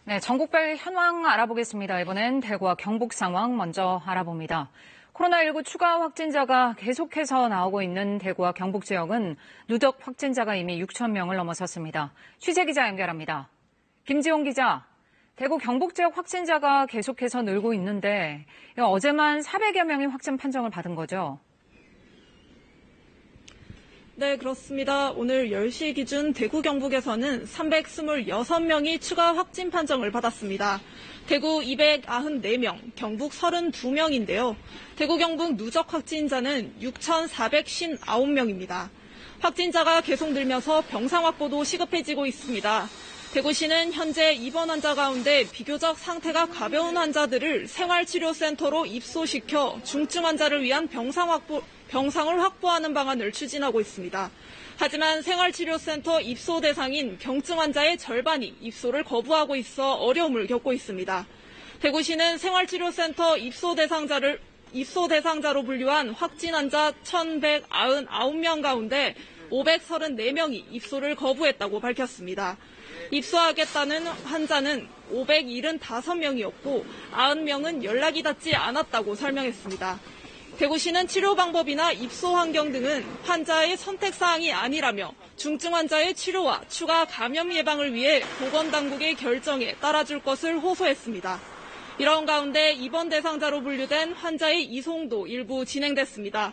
네, 전국별 현황 알아보겠습니다. 이번엔 대구와 경북 상황 먼저 알아봅니다. 코로나19 추가 확진자가 계속해서 나오고 있는 대구와 경북 지역은 누적 확진자가 이미 6천 명을 넘어섰습니다. 취재 기자 연결합니다. 김지용 기자, 대구 경북 지역 확진자가 계속해서 늘고 있는데 어제만 400여 명이 확진 판정을 받은 거죠? 네, 그렇습니다. 오늘 10시 기준 대구 경북에서는 326명이 추가 확진 판정을 받았습니다. 대구 294명, 경북 32명인데요. 대구 경북 누적 확진자는 6,459명입니다. 확진자가 계속 늘면서 병상 확보도 시급해지고 있습니다. 대구시는 현재 입원 환자 가운데 비교적 상태가 가벼운 환자들을 생활치료센터로 입소시켜 중증 환자를 위한 병상을 확보하는 방안을 추진하고 있습니다. 하지만 생활치료센터 입소 대상인 경증 환자의 절반이 입소를 거부하고 있어 어려움을 겪고 있습니다. 대구시는 생활치료센터 입소 대상자로 분류한 확진 환자 1,199명 가운데 534명이 입소를 거부했다고 밝혔습니다. 입소하겠다는 환자는 575명이었고 90명은 연락이 닿지 않았다고 설명했습니다. 대구시는 치료 방법이나 입소 환경 등은 환자의 선택사항이 아니라며 중증 환자의 치료와 추가 감염 예방을 위해 보건당국의 결정에 따라줄 것을 호소했습니다. 이런 가운데 입원 대상자로 분류된 환자의 이송도 일부 진행됐습니다.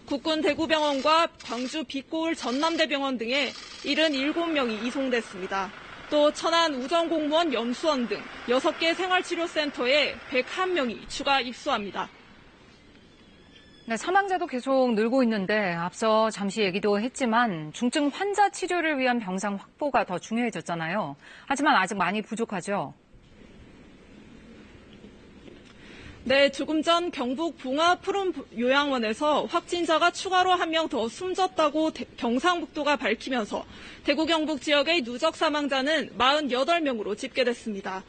국군 대구병원과 광주 빛고을 전남대병원 등에 77명이 이송됐습니다. 또 천안 우정공무원 염수원 등 6개 생활치료센터에 101명이 추가 입소합니다. 네, 사망자도 계속 늘고 있는데 앞서 잠시 얘기도 했지만 중증 환자 치료를 위한 병상 확보가 더 중요해졌잖아요. 하지만 아직 많이 부족하죠? 네, 조금 전 경북 봉화 푸른 요양원에서 확진자가 추가로 1명 더 숨졌다고 경상북도가 밝히면서 대구 경북 지역의 누적 사망자는 48명으로 집계됐습니다.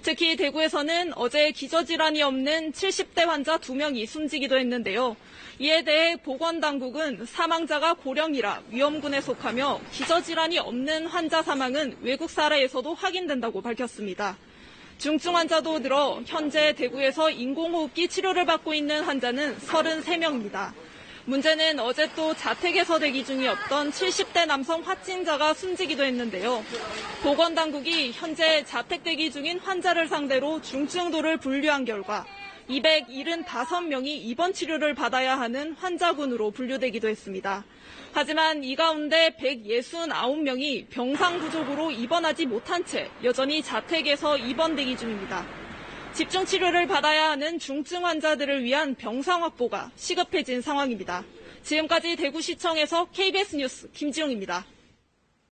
특히 대구에서는 어제 기저질환이 없는 70대 환자 2명이 숨지기도 했는데요. 이에 대해 보건당국은 사망자가 고령이라 위험군에 속하며 기저질환이 없는 환자 사망은 외국 사례에서도 확인된다고 밝혔습니다. 중증 환자도 늘어 현재 대구에서 인공호흡기 치료를 받고 있는 환자는 33명입니다. 문제는 어제 또 자택에서 대기 중이었던 70대 남성 확진자가 숨지기도 했는데요. 보건당국이 현재 자택 대기 중인 환자를 상대로 중증도를 분류한 결과 275명이 입원 치료를 받아야 하는 환자군으로 분류되기도 했습니다. 하지만 이 가운데 169명이 병상 부족으로 입원하지 못한 채 여전히 자택에서 입원 대기 중입니다. 집중 치료를 받아야 하는 중증 환자들을 위한 병상 확보가 시급해진 상황입니다. 지금까지 대구시청에서 KBS 뉴스 김지용입니다.